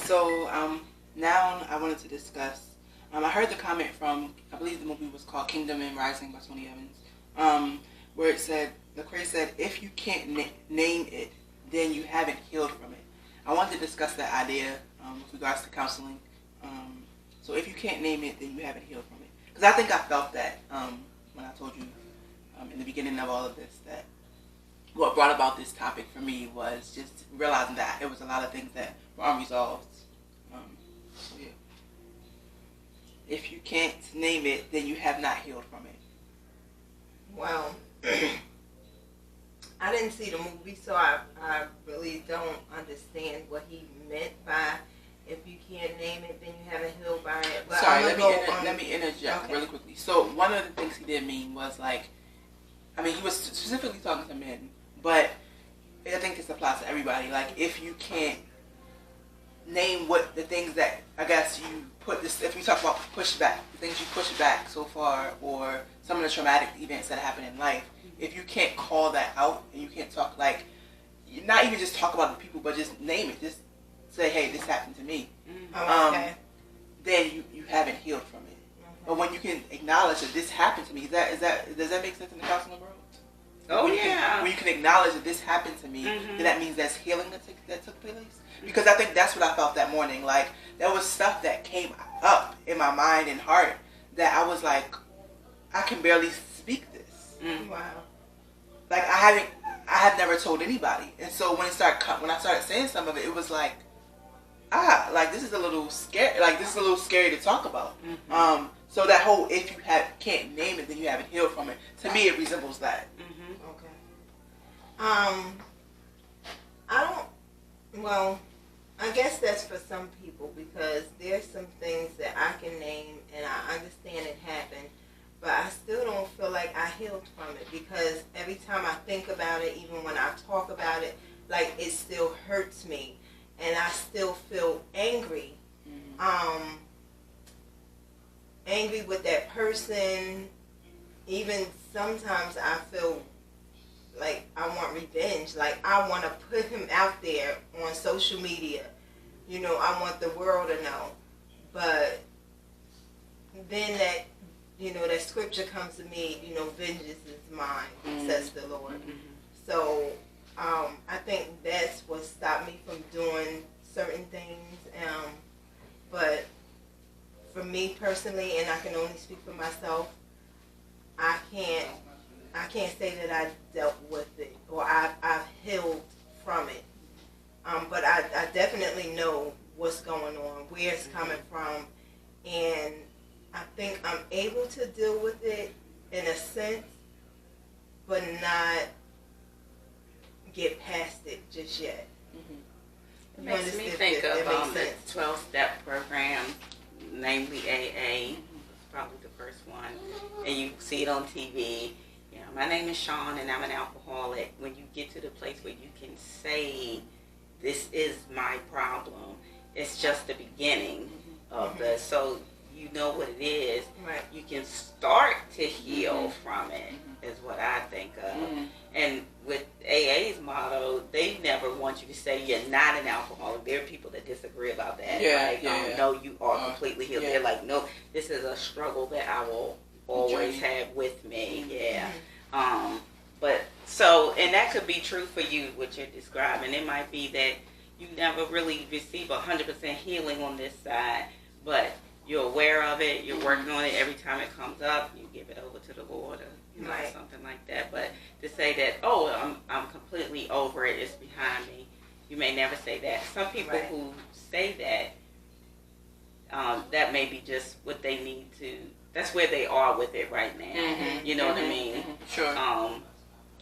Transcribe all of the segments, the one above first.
So now I wanted to discuss. I heard the comment from, I believe the movie was called Kingdom and Rising by Tony Evans, where it said, Lecrae said, if you can't name it, then you haven't healed from it. I wanted to discuss that idea with regards to counseling. So if you can't name it, then you haven't healed from it. Because I think I felt that when I told you in the beginning of all of this, that what brought about this topic for me was just realizing that it was a lot of things that were unresolved. So yeah. If you can't name it, then you have not healed from it. Well, I didn't see the movie, so I really don't understand what he meant by if you can't name it, then you haven't healed by it. But sorry, let me interject really quickly. So one of the things he did mean was like, I mean, he was specifically talking to men, but I think this applies to everybody. Like, if you can't name what the things that, I guess, you put this, if we talk about pushback, the things you push back so far, or some of the traumatic events that happen in life, if you can't call that out, and you can't talk, like, not even just talk about the people, but just name it, just say, hey, this happened to me, then you haven't healed from it. But when you can acknowledge that this happened to me, does that make sense in the counseling world? When you can acknowledge that this happened to me, then that means that's healing that took place. Because I think that's what I felt that morning. Like, there was stuff that came up in my mind and heart that I was like, I can barely speak this. Wow. Like, I have never told anybody. And so when I started saying some of it, it was like, like, this is a little scary. Like, this is a little scary to talk about. So that whole, if you can't name it, then you haven't healed from it. To me, it resembles that. Well, I guess that's for some people, because there's some things that I can name and I understand it happened, but I still don't feel like I healed from it, because every time I think about it, even when I talk about it, like, it still hurts me and I still feel angry. Angry with that person. Even sometimes I feel like I want revenge. Like, I want to put him out there on social media. You know, I want the world to know. But then that, that scripture comes to me, vengeance is mine, says the Lord. So I think that's what stopped me from doing certain things. But for me personally, and I can only speak for myself, I can't say that I dealt with it or I've healed from it. But I definitely know what's going on, where it's coming from, and I think I'm able to deal with it in a sense, but not get past it just yet. It makes me think of the 12-step program, namely AA. It's probably the first one, and you see it on TV. My name is Sean and I'm an alcoholic. When you get to the place where you can say, this is my problem, it's just the beginning of the, so you know what it is. Right. You can start to heal from it, is what I think of. And with AA's motto, they never want you to say you're not an alcoholic. There are people that disagree about that. No, you are completely healed. They're like, no, this is a struggle that I will always have with me. But so, and that could be true for you, what you're describing. It might be that you never really receive 100% healing on this side, but you're aware of it, you're working on it. Every time it comes up, you give it over to the Lord, or something like that. But to say that, I'm completely over it, it's behind me, you may never say that. Some people who say that, that may be just what they need to. That's where they are with it right now. You know what I mean? Sure.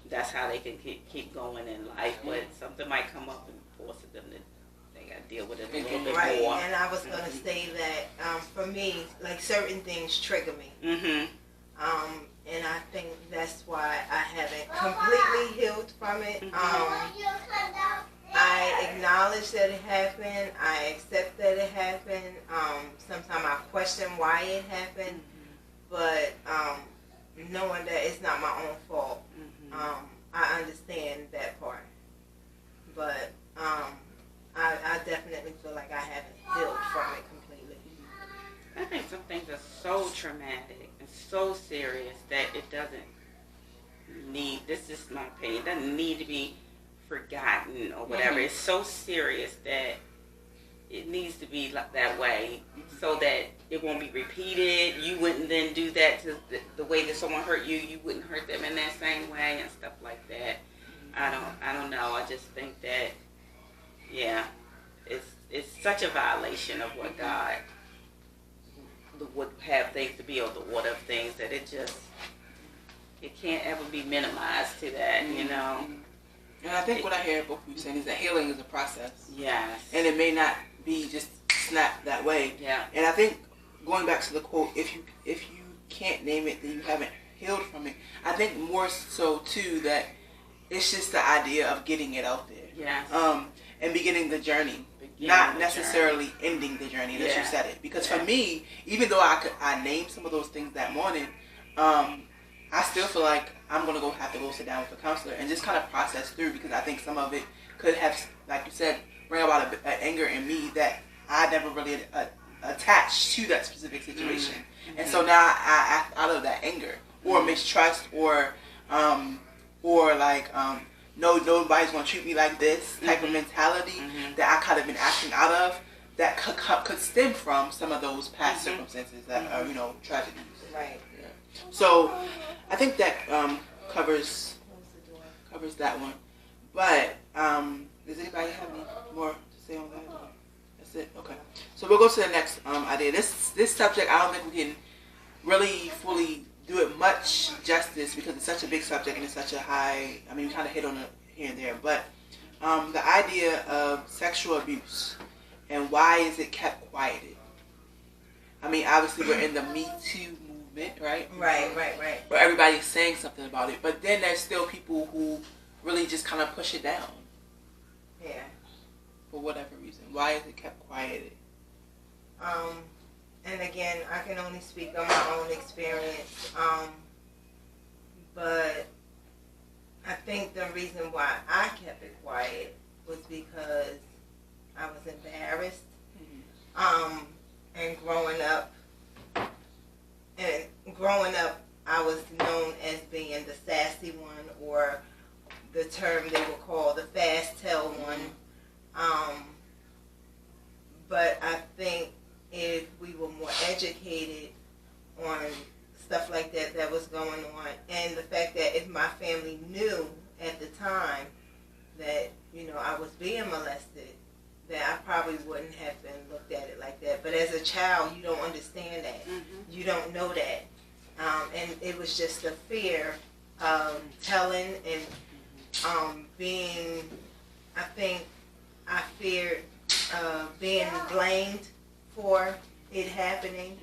That's how they can keep going in life, but something miit come up and force them to. They got to deal with it a little bit more. And I was going to say that for me, like, certain things trigger me. And I think that's why I haven't completely healed from it. I acknowledge that it happened. I accept that it happened. Sometimes I question why it happened. But knowing that it's not my own fault, I understand that part. But I definitely feel like I haven't things are so traumatic and so serious that it doesn't need, this is my opinion, it doesn't need to be forgotten or whatever. It's so serious that it needs to be like that way so that it won't be repeated. You wouldn't then do that to the way that someone hurt you. You wouldn't hurt them in that same way and stuff like that. I don't know. I just think that, yeah, it's such a violation of what God would have things to be, or the order of things, that it can't ever be minimized to that, you know. And I think what I hear both of you saying is that healing is a process. Yes. And it may not be just snap that way. Yeah. And I think, going back to the quote, if you can't name it, then you haven't healed from it. I think more so too that it's just the idea of getting it out there. Yes. And beginning the journey. Not necessarily ending the journey, as you said it. Because for me, even though I named some of those things that morning, I still feel like I'm going to have to go sit down with a counselor and just kind of process through, because I think some of it could have, like you said, bring about an anger in me that I never really attached to that specific situation. Mm-hmm. And so now I act out of that anger or mistrust or like, no, nobody's going to treat me like this type of mentality that I could have been acting out of, that could stem from some of those past circumstances that are, tragedies. Right. Yeah. So I think that covers that one. But does anybody have any more to say on that? That's it? Okay. So we'll go to the next idea. This subject, I don't think we can really fully do it much justice because it's such a big subject and it's such a high, we kind of hit on it here and there, but the idea of sexual abuse and why is it kept quieted? Obviously we're in the Me Too movement, right? Right. Where everybody's saying something about it, but then there's still people who really just kind of push it down. Yeah. For whatever reason. Why is it kept quieted? And again, I can only speak on my own experience. But I think the reason why I kept it quiet was because I was embarrassed. And growing up, I was known as being the sassy one, or the term they would call the fast tell one. But I think if we were more educated on stuff like that was going on, and the fact that if my family knew at the time that, I was being molested, that I probably wouldn't have been looked at it like that. But as a child, you don't understand that. You don't know that. And it was just a fear of telling and being, I feared being blamed for it happening.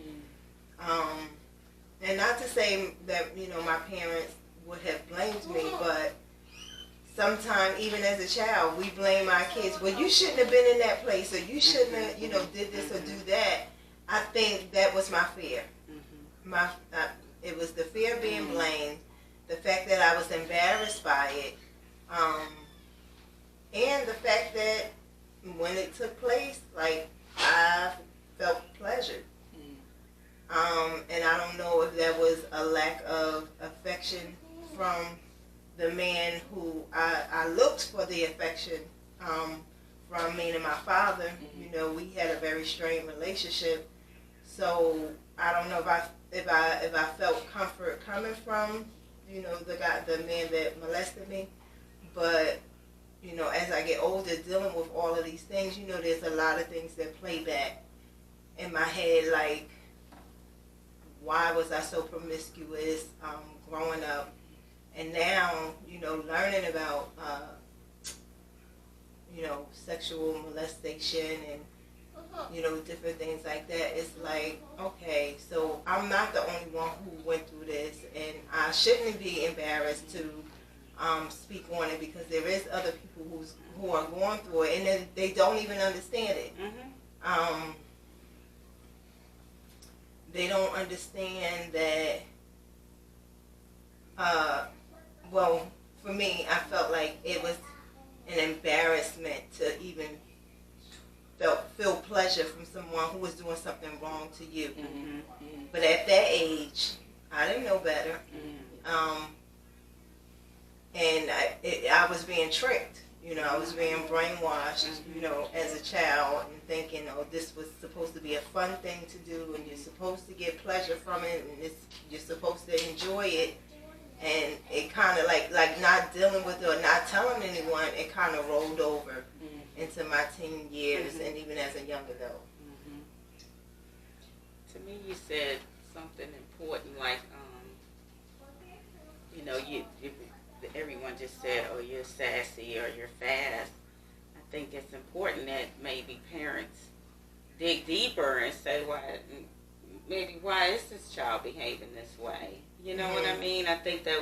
And not to say that, my parents would have blamed me, but sometimes, even as a child, we blame our kids. Well, you shouldn't have been in that place, or you shouldn't have, did this or do that. I think that was my fear. It was the fear of being blamed, the fact that I was embarrassed by it, and the fact that when it took place, like, I felt pleasure. And I don't know if that was a lack of affection from the man who I looked for the affection from, meaning my father. We had a very strained relationship, so I don't know if I felt comfort coming from the man that molested me. But as I get older, dealing with all of these things, there's a lot of things that play back in my head, like, why was I so promiscuous growing up? And now, learning about, sexual molestation and, different things like that, it's like, okay, so I'm not the only one who went through this, and I shouldn't be embarrassed to speak on it, because there is other people who are going through it, and then they don't even understand it. They don't understand that, well, for me, I felt like it was an embarrassment to even feel pleasure from someone who was doing something wrong to you. Mm-hmm. But at that age, I didn't know better. And I was being tricked. You know, I was being brainwashed, you know, as a child, and thinking, oh, this was supposed to be a fun thing to do, and you're supposed to get pleasure from it, and you're supposed to enjoy it. And it kind of like not dealing with it or not telling anyone, it kind of rolled over into my teen years and even as a young adult. To me, you said something important, like, you know, everyone just said, oh, you're sassy or you're fast. I think it's important that maybe parents dig deeper and say, why is this child behaving this way? You know what I mean? I think that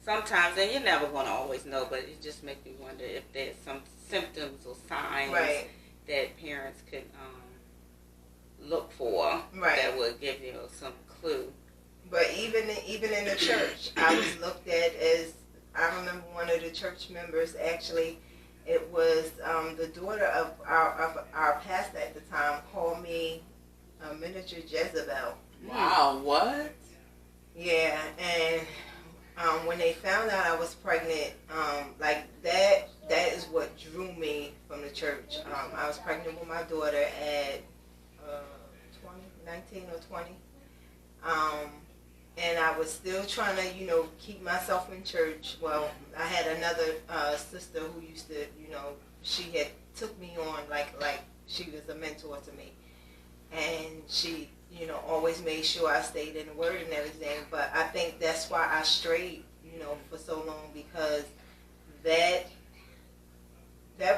sometimes, and you're never going to always know, but it just makes me wonder if there's some symptoms or signs that parents could look for that would give you some clue. But even in the church, I was looked at as, I remember one of the church members, actually, it was the daughter of our pastor at the time, called me a miniature Jezebel. Wow, what? Yeah, and when they found out I was pregnant, like that is what drew me from the church. I was pregnant with my daughter at 19 or 20. And I was still trying to, you know, keep myself in church. Well, I had another sister who used to, you know, she had took me on like she was a mentor to me. And she, you know, always made sure I stayed in the Word and everything. But I think that's why I strayed, you know, for so long, because that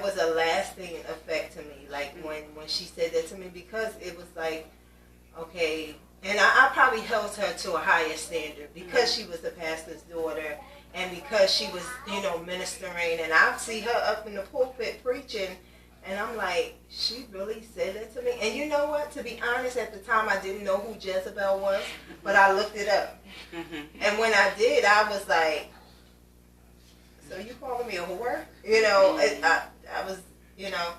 was a lasting effect to me. Like when she said that to me, because it was like, okay. And I probably held her to a higher standard because she was the pastor's daughter and because she was, you know, ministering. And I see her up in the pulpit preaching, and I'm like, she really said that to me? And you know what? To be honest, at the time, I didn't know who Jezebel was, but I looked it up. And when I did, I was like, so you calling me a whore? You know, I was, you know.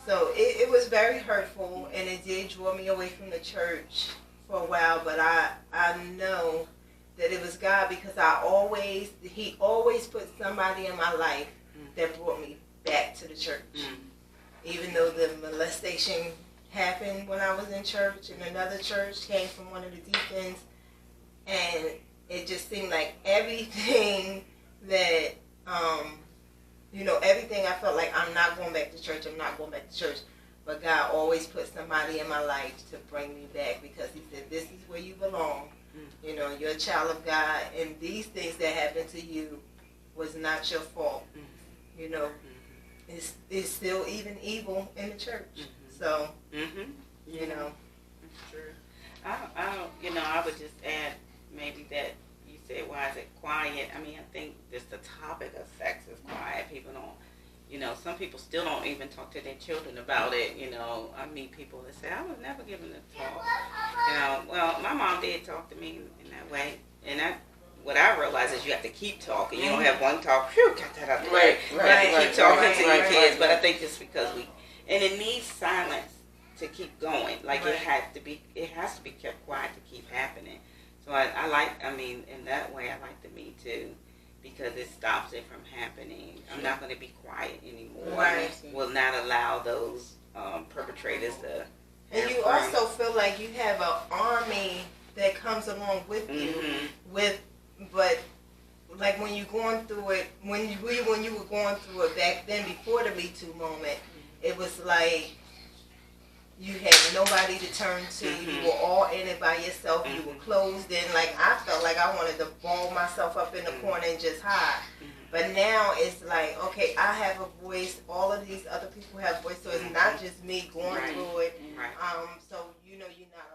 So it was very hurtful, and it did draw me away from the church for a while, but I know that it was God, because He always put somebody in my life that brought me back to the church. Even though the molestation happened when I was in church, and another church came from one of the deacons, and it just seemed like everything that, you know, everything I felt like, I'm not going back to church, but God always put somebody in my life to bring me back, because He said, this is where you belong. You know, you're a child of God, and these things that happened to you was not your fault. You know, it's still even evil in the church. So, you know. True. You know, I would just add maybe that you said, why is it quiet? I mean, I think just the topic of sex is quiet. People don't, you know, some people still don't even talk to their children about it. You know, I meet people that say, I was never given a talk. You know, well, my mom did talk to me in that way. And what I realize is you have to keep talking. You don't have one talk, phew, got that out the way. You have to keep talking to your kids. But I think just because and it needs silence to keep going. Like it has to be kept quiet to keep happening. So I mean, in that way, I like the Me Too, because it stops it from happening. I'm not going to be quiet anymore. Will not allow those perpetrators to. And you also feel like you have an army that comes along with you, but like when you're going through it, when you were going through it back then before the Me Too moment, it was like you had nobody to turn to. You were all in it by yourself. You were closed in. Like I felt like I wanted to ball myself up in the corner and just hide. But now it's like, okay, I have a voice. All of these other people have voice, so it's not just me going through it. So you know, you're not